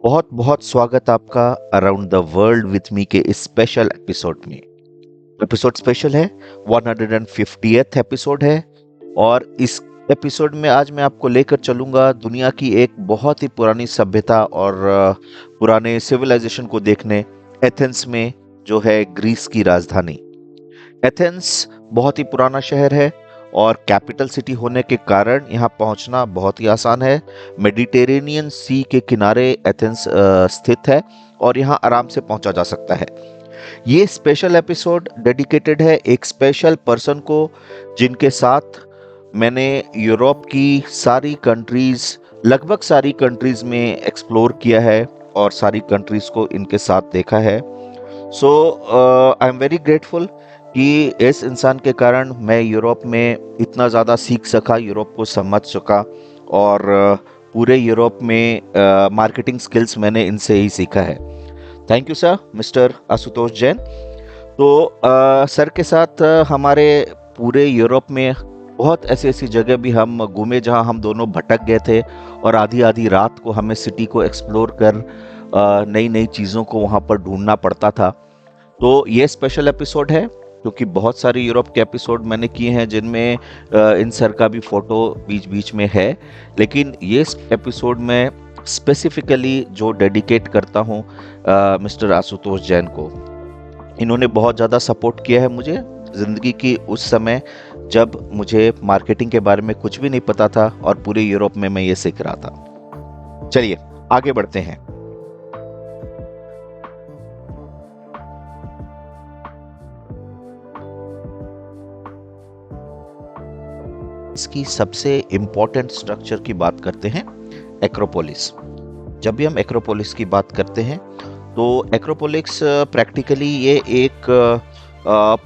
बहुत बहुत स्वागत आपका around the world with me के इस स्पेशल एपिसोड में। एपिसोड स्पेशल है, 150th एपिसोड है। और इस एपिसोड में आज मैं आपको लेकर चलूंगा दुनिया की एक बहुत ही पुरानी सभ्यता और पुराने सिविलाइजेशन को देखने, एथेंस में, जो है ग्रीस की राजधानी। एथेंस बहुत ही पुराना शहर है और कैपिटल सिटी होने के कारण यहाँ पहुँचना बहुत ही आसान है। मेडिटेरेनियन सी के किनारे एथेंस स्थित है और यहाँ आराम से पहुँचा जा सकता है। ये स्पेशल एपिसोड डेडिकेटेड है एक स्पेशल पर्सन को, जिनके साथ मैंने यूरोप की सारी कंट्रीज, लगभग सारी कंट्रीज में एक्सप्लोर किया है और सारी कंट्रीज को इनके साथ देखा है। सो आई एम वेरी ग्रेटफुल कि इस इंसान के कारण मैं यूरोप में इतना ज़्यादा सीख सका, यूरोप को समझ सका और पूरे यूरोप में मार्केटिंग स्किल्स मैंने इनसे ही सीखा है। Thank you sir, mister Ashutosh Jain. तो सर के साथ हमारे पूरे यूरोप में बहुत ऐसी ऐसी जगह भी हम घूमे जहां हम दोनों भटक गए थे और आधी आधी रात को हमें सिटी को एक्सप्लोर कर नई नई चीज़ों को वहां पर ढूंढना पड़ता था। तो ये स्पेशल एपिसोड है क्योंकि बहुत सारे यूरोप के एपिसोड मैंने किए हैं जिनमें इन सर का भी फोटो बीच बीच में है, लेकिन ये एपिसोड में स्पेसिफिकली जो डेडिकेट करता हूँ मिस्टर आशुतोष जैन को। इन्होंने बहुत ज़्यादा सपोर्ट किया है मुझे ज़िंदगी की उस समय जब मुझे मार्केटिंग के बारे में कुछ भी नहीं पता था और पूरे यूरोप में मैं ये सीख रहा था। चलिए आगे बढ़ते हैं। इसकी सबसे इम्पोर्टेंट स्ट्रक्चर की बात करते हैं, एक्रोपोलिस। जब भी हम एक्रोपोलिस की बात करते हैं तो एक्रोपोलिस प्रैक्टिकली ये एक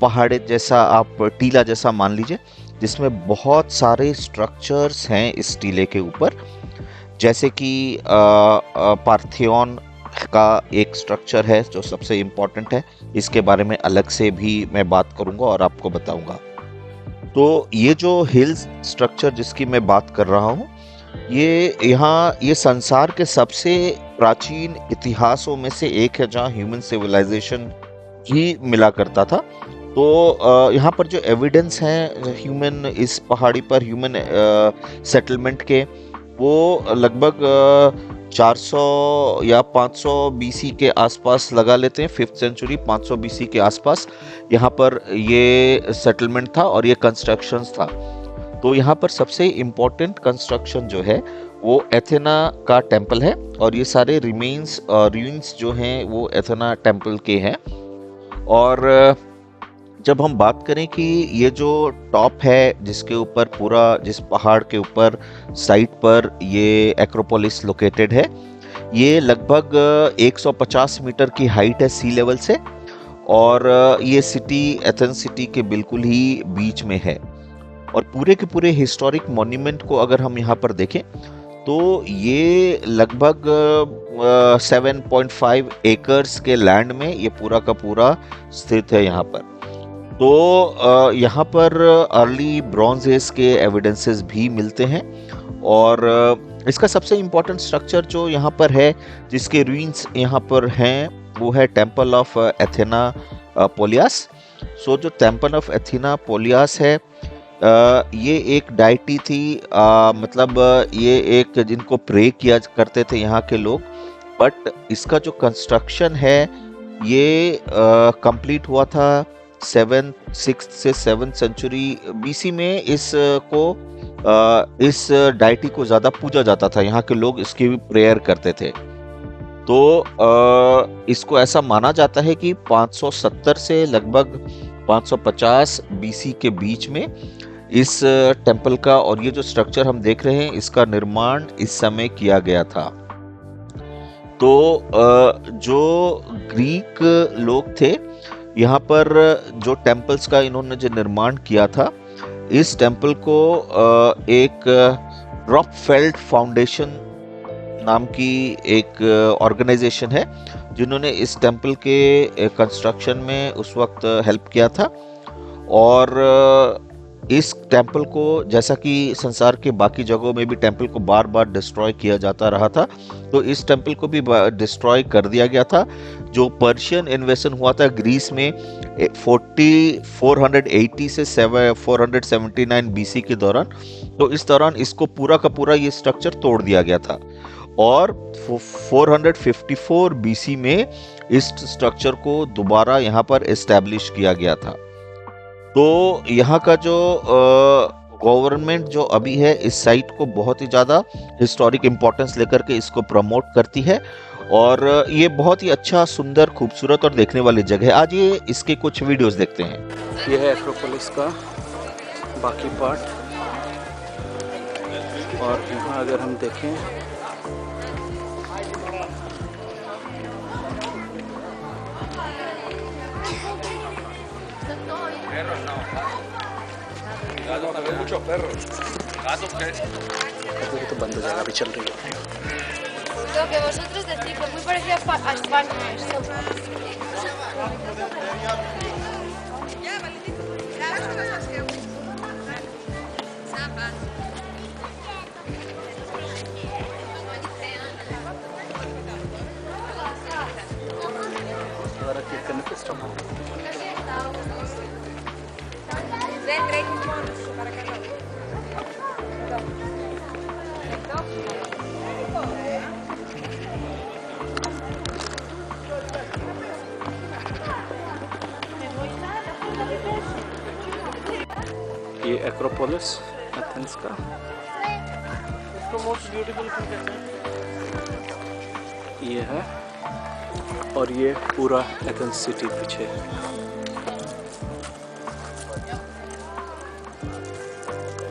पहाड़ जैसा, आप टीला जैसा मान लीजिए, जिसमें बहुत सारे स्ट्रक्चर्स हैं इस टीले के ऊपर। जैसे कि पार्थेयन का एक स्ट्रक्चर है जो सबसे इम्पोर्टेंट है, इसके बारे में अलग से भी मैं बात करूंगा और आपको बताऊंगा। तो ये जो हिल स्ट्रक्चर जिसकी मैं बात कर रहा हूँ, ये संसार के सबसे प्राचीन इतिहासों में से एक है जहाँ ह्यूमन सिविलाइजेशन ही मिला करता था। तो यहाँ पर जो एविडेंस हैं ह्यूमन, इस पहाड़ी पर ह्यूमन सेटलमेंट के, वो लगभग 400 या 500 बीसी के आसपास लगा लेते हैं। 5th सेंचुरी 500 बीसी के आसपास यहाँ पर ये सेटलमेंट था और ये कंस्ट्रक्शंस था। तो यहाँ पर सबसे इम्पोर्टेंट कंस्ट्रक्शन जो है वो एथेना का टेम्पल है और ये सारे रूइंस जो हैं वो एथेना टेम्पल के हैं। और जब हम बात करें कि ये जो टॉप है जिसके ऊपर पूरा, जिस पहाड़ के ऊपर साइट पर ये एक्रोपोलिस लोकेटेड है, ये लगभग 150 मीटर की हाइट है सी लेवल से और ये सिटी, एथेंस सिटी के बिल्कुल ही बीच में है। और पूरे के पूरे हिस्टोरिक मॉन्यूमेंट को अगर हम यहाँ पर देखें तो ये लगभग 7.5 एकर्स के लैंड में ये पूरा का पूरा स्थित है यहाँ पर। तो यहाँ पर अर्ली ब्रॉन्ज एज के एविडेंसेस भी मिलते हैं और इसका सबसे इम्पोर्टेंट स्ट्रक्चर जो यहाँ पर है, जिसके रूइंस यहाँ पर हैं, वो है टेम्पल ऑफ एथेना पोलियास। सो जो टेम्पल ऑफ एथेना पोलियास है, ये एक डाइटी थी, मतलब ये एक जिनको प्रे किया करते थे यहाँ के लोग। बट इसका जो कंस्ट्रक्शन है ये कंप्लीट हुआ था 6th से 7th सेंचुरी बीसी में। इस डाइटी को ज़्यादा पूजा जाता था, यहाँ के लोग इसकी भी प्रेयर करते थे। तो इसको ऐसा माना जाता है कि 570 से लगभग 550 बीसी के बीच में इस टेम्पल का, और ये जो स्ट्रक्चर हम देख रहे हैं, इसका निर्माण इस समय किया गया था। तो जो ग्रीक लोग थे, यहाँ पर जो टेम्पल्स का इन्होंने जो निर्माण किया था, इस टेम्पल को एक रॉकफेल्ट फाउंडेशन नाम की एक ऑर्गेनाइजेशन है जिन्होंने इस टेम्पल के कंस्ट्रक्शन में उस वक्त हेल्प किया था। और इस टेम्पल को, जैसा कि संसार के बाकी जगहों में भी टेम्पल को बार बार डिस्ट्रॉय किया जाता रहा था, तो इस टेम्पल को भी डिस्ट्रॉय कर दिया गया था। जो पर्शियन इन्वेजन हुआ था ग्रीस में 480 से 479 बीसी के दौरान, तो इस दौरान इसको पूरा का पूरा ये स्ट्रक्चर तोड़ दिया गया था और 454 बीसी में इस स्ट्रक्चर को दोबारा यहाँ पर एस्टैब्लिश किया गया था। तो यहाँ का जो गवर्नमेंट जो अभी है इस साइट को बहुत ही ज़्यादा हिस्टोरिक इम्पोर्टेंस लेकर के इसको प्रमोट करती है और ये बहुत ही अच्छा, सुंदर, खूबसूरत और देखने वाली जगह है। आज ये इसके कुछ वीडियोस देखते हैं। ये है एक्रोपोलिस का बाकी पार्ट और यहाँ अगर हम देखें अभी तो बंद हो जाएगा, अभी चल रही है। Lo que vosotros decís, que es muy parecido a España esto. Ahora click करने पे stop हो गया। ये एक्रोपोलिस एथेंस का इसको मोस्ट ब्यूटीफुल ये है और ये पूरा एथेंस सिटी पीछे है।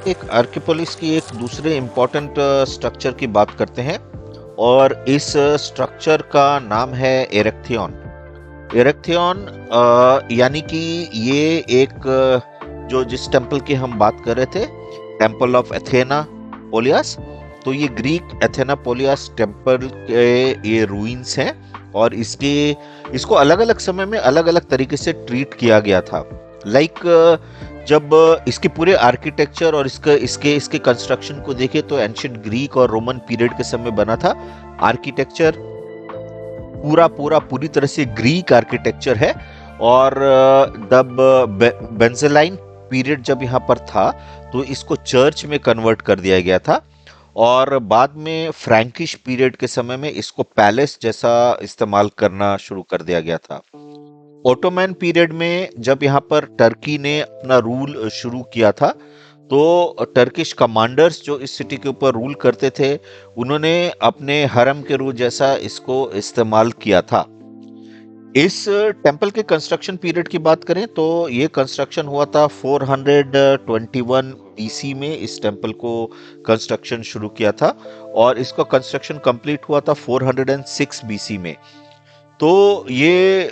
एक आर्किपोलिस की एक दूसरे इम्पोर्टेंट स्ट्रक्चर की बात करते हैं और इस स्ट्रक्चर का नाम है एरेक्थियन। एरेक्थियन यानी कि ये एक जो जिस टेम्पल की हम बात कर रहे थे, टेम्पल ऑफ एथेना पोलियस, तो ये ग्रीक एथेना पोलियस टेम्पल के ये रूइंस हैं और इसको अलग अलग समय में अलग अलग तरीके से ट्रीट किया गया था। जब इसके पूरे आर्किटेक्चर और इसके कंस्ट्रक्शन को देखें तो एंशिएंट ग्रीक और रोमन पीरियड के समय बना था। आर्किटेक्चर पूरी तरह से ग्रीक आर्किटेक्चर है और जब बेंजेलाइन पीरियड जब यहाँ पर था तो इसको चर्च में कन्वर्ट कर दिया गया था और बाद में फ्रैंकिश पीरियड के समय में इसको पैलेस जैसा इस्तेमाल करना शुरू कर दिया गया था। ओटोमैन पीरियड में जब यहाँ पर टर्की ने अपना रूल शुरू किया था तो टर्किश कमांडर्स जो इस सिटी के ऊपर रूल करते थे उन्होंने अपने हरम के रूल जैसा इसको इस्तेमाल किया था। इस टेम्पल के कंस्ट्रक्शन पीरियड की बात करें तो ये कंस्ट्रक्शन हुआ था 421 बीसी में। इस टेम्पल को कंस्ट्रक्शन शुरू किया था और इसका कंस्ट्रक्शन कंप्लीट हुआ था 406 बीसी में। तो ये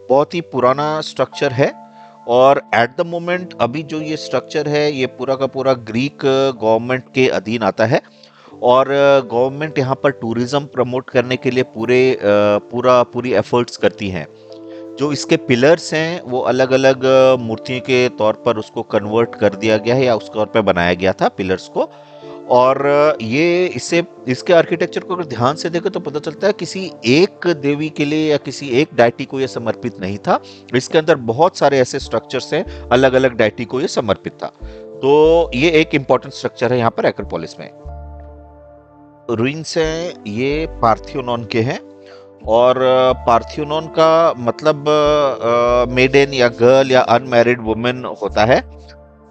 बहुत ही पुराना स्ट्रक्चर है और एट द मोमेंट अभी जो ये स्ट्रक्चर है ये पूरा का पूरा ग्रीक गवर्नमेंट के अधीन आता है और गवर्नमेंट यहाँ पर टूरिज्म प्रमोट करने के लिए पूरी एफर्ट्स करती हैं। जो इसके पिलर्स हैं वो अलग अलग मूर्तियों के तौर पर उसको कन्वर्ट कर दिया गया है या उस तौर पर बनाया गया था पिलर्स को। और ये इसके आर्किटेक्चर को अगर ध्यान से देखें तो पता चलता है किसी एक देवी के लिए या किसी एक डायटी को ये समर्पित नहीं था। इसके अंदर बहुत सारे ऐसे स्ट्रक्चर्स हैं, अलग अलग डायटी को ये समर्पित था। तो ये एक इंपॉर्टेंट स्ट्रक्चर है यहाँ पर एक्रोपोलिस में। रूइंस हैं ये पार्थेनोन के हैं और पार्थेनोन का मतलब मेडन या गर्ल या अनमैरिड वुमेन होता है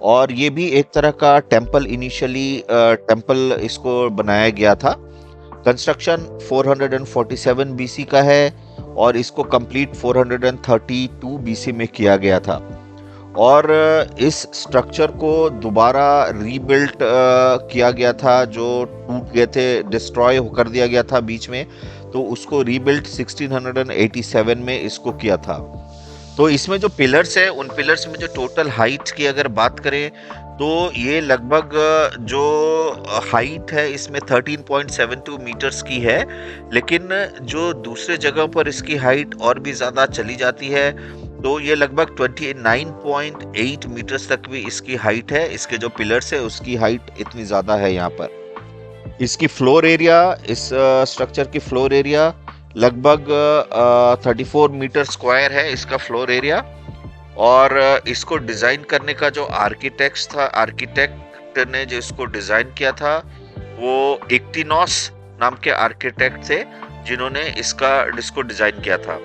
और ये भी एक तरह का टेम्पल, इनिशियली टेम्पल इसको बनाया गया था। कंस्ट्रक्शन 447 बीसी का है और इसको कंप्लीट 432 बीसी में किया गया था और इस स्ट्रक्चर को दोबारा रीबिल्ट किया गया था। जो टूट गए थे, डिस्ट्रॉय कर दिया गया था बीच में, तो उसको रीबिल्ट 1687 में इसको किया था। तो इसमें जो पिलर्स है उन पिलर्स में जो टोटल हाइट की अगर बात करें तो ये लगभग जो हाइट है इसमें 13.72 मीटर्स की है, लेकिन जो दूसरे जगह पर इसकी हाइट और भी ज़्यादा चली जाती है। तो ये लगभग 29.8 मीटर्स तक भी इसकी हाइट है। इसके जो पिलर्स है उसकी हाइट इतनी ज़्यादा है यहाँ पर। इसकी फ्लोर एरिया, इस स्ट्रक्चर की फ्लोर एरिया लगभग 34 मीटर स्क्वायर है इसका फ्लोर एरिया। और इसको डिज़ाइन करने का जो आर्किटेक्ट ने जो इसको डिज़ाइन किया था वो इक्टिनॉस नाम के आर्किटेक्ट थे, जिन्होंने इसको डिज़ाइन किया था।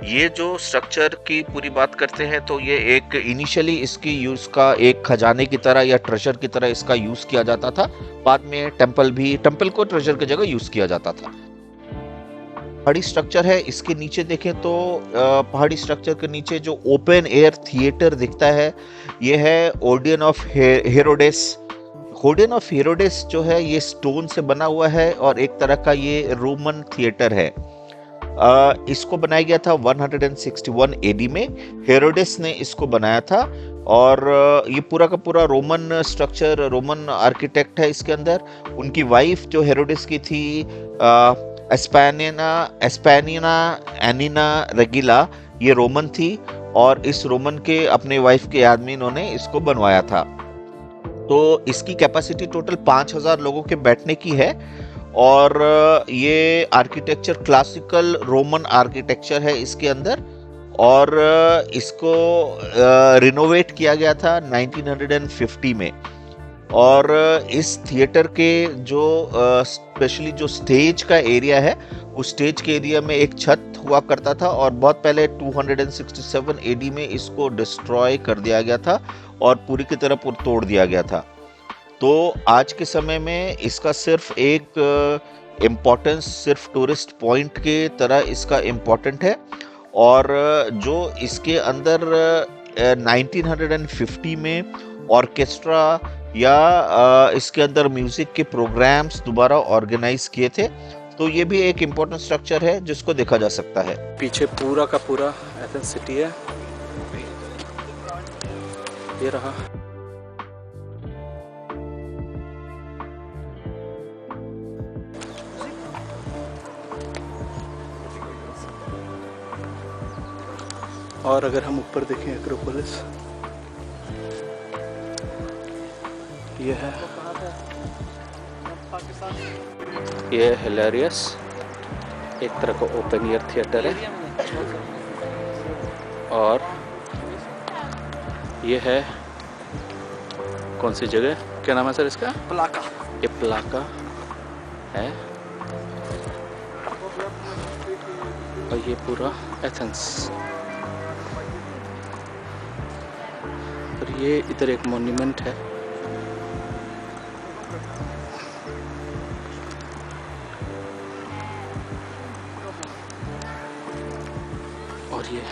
ये जो स्ट्रक्चर की पूरी बात करते हैं तो ये एक इनिशियली इसकी यूज़ का एक खजाने की तरह या ट्रेजर की तरह इसका यूज़ किया जाता था। बाद में टेम्पल को ट्रेजर की जगह यूज़ किया जाता था। पहाड़ी स्ट्रक्चर है, इसके नीचे देखें तो पहाड़ी स्ट्रक्चर के नीचे जो ओपन एयर थिएटर दिखता है ये है ओडियन ऑफ हेरोडेस। ओडियन ऑफ हेरोडेस जो है ये स्टोन से बना हुआ है और एक तरह का ये रोमन थिएटर है। इसको बनाया गया था 161 एडी में। हेरोडेस ने इसको बनाया था और ये पूरा का पूरा रोमन स्ट्रक्चर, रोमन आर्किटेक्ट है इसके अंदर। उनकी वाइफ जो हेरोडेस की थी एस्पेनिना एनिना रेगिला, ये रोमन थी और इस रोमन के अपने वाइफ के याद में इन्होंने इसको बनवाया था। तो इसकी कैपेसिटी टोटल 5000 लोगों के बैठने की है और ये आर्किटेक्चर क्लासिकल रोमन आर्किटेक्चर है इसके अंदर। और इसको रिनोवेट किया गया था 1950 में। और इस थिएटर के जो स्पेशली जो स्टेज का एरिया है, उस स्टेज के एरिया में एक छत हुआ करता था और बहुत पहले 267 एडी में इसको डिस्ट्रॉय कर दिया गया था और पूरी की तरह तोड़ दिया गया था। तो आज के समय में इसका सिर्फ एक इम्पोर्टेंस सिर्फ टूरिस्ट पॉइंट के तरह इसका इम्पोर्टेंट है। और जो इसके अंदर 1950 में ऑर्केस्ट्रा या इसके अंदर म्यूजिक के प्रोग्राम्स दोबारा ऑर्गेनाइज किए थे। तो ये भी एक इम्पोर्टेंट स्ट्रक्चर है जिसको देखा जा सकता है। पीछे पूरा का पूरा एथेंस सिटी है, ये रहा। और अगर हम ऊपर देखें एक्रोपोलिस, ये है, ये हिलेरियस, एक तरह का ओपन एयर थिएटर है। और ये है कौन सी जगह, क्या नाम है सर इसका? प्लाका। ये प्लाका है और ये पूरा एथेंस। और ये इधर एक मॉन्यूमेंट है। और ये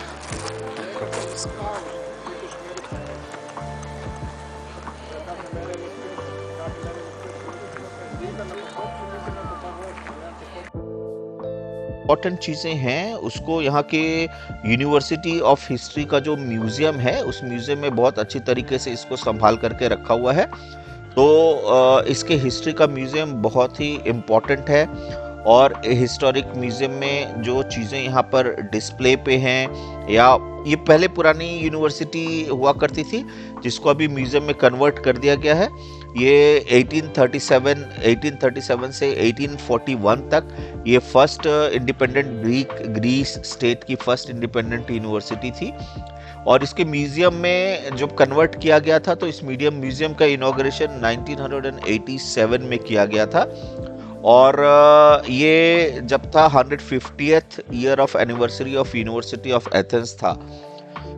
इम्पोर्टेंट चीज़ें हैं उसको यहाँ के यूनिवर्सिटी ऑफ हिस्ट्री का जो म्यूज़ियम है उस म्यूज़ियम में बहुत अच्छी तरीके से इसको संभाल करके रखा हुआ है। तो इसके हिस्ट्री का म्यूज़ियम बहुत ही इम्पोर्टेंट है और हिस्टोरिक म्यूज़ियम में जो चीज़ें यहाँ पर डिस्प्ले पे हैं, या ये पहले पुरानी यूनिवर्सिटी हुआ करती थी जिसको अभी म्यूज़ियम में कन्वर्ट कर दिया गया है। ये 1837 से 1841 तक ये फर्स्ट इंडिपेंडेंट ग्रीस स्टेट की फर्स्ट इंडिपेंडेंट यूनिवर्सिटी थी। और इसके म्यूज़ियम में जब कन्वर्ट किया गया था तो इस म्यूज़ियम का इनॉग्रेशन 1987 में किया गया था। और ये जब था 150th year of anniversary of university of Athens था।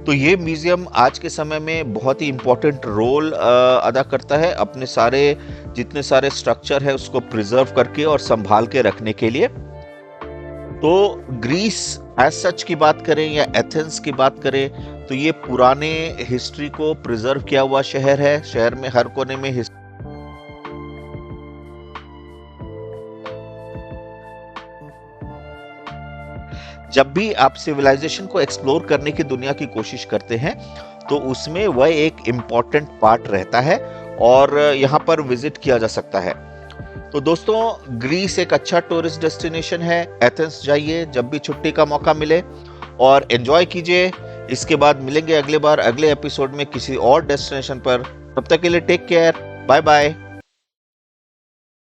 तो ये म्यूज़ियम आज के समय में बहुत ही इम्पोर्टेंट रोल अदा करता है अपने सारे जितने सारे स्ट्रक्चर है उसको प्रिजर्व करके और संभाल के रखने के लिए। तो ग्रीस एज सच की बात करें या एथेंस की बात करें तो ये पुराने हिस्ट्री को प्रिजर्व किया हुआ शहर है। शहर में हर कोने में जब भी आप सिविलाइजेशन को एक्सप्लोर करने की दुनिया की कोशिश करते हैं तो उसमें वह एक इम्पॉर्टेंट पार्ट रहता है और यहाँ पर विजिट किया जा सकता है। तो दोस्तों, ग्रीस एक अच्छा टूरिस्ट डेस्टिनेशन है। एथेंस जाइए जब भी छुट्टी का मौका मिले और एंजॉय कीजिए इसके बाद मिलेंगे अगले बार अगले एपिसोड में किसी और डेस्टिनेशन पर। तब तक के लिए टेक केयर, बाय बाय।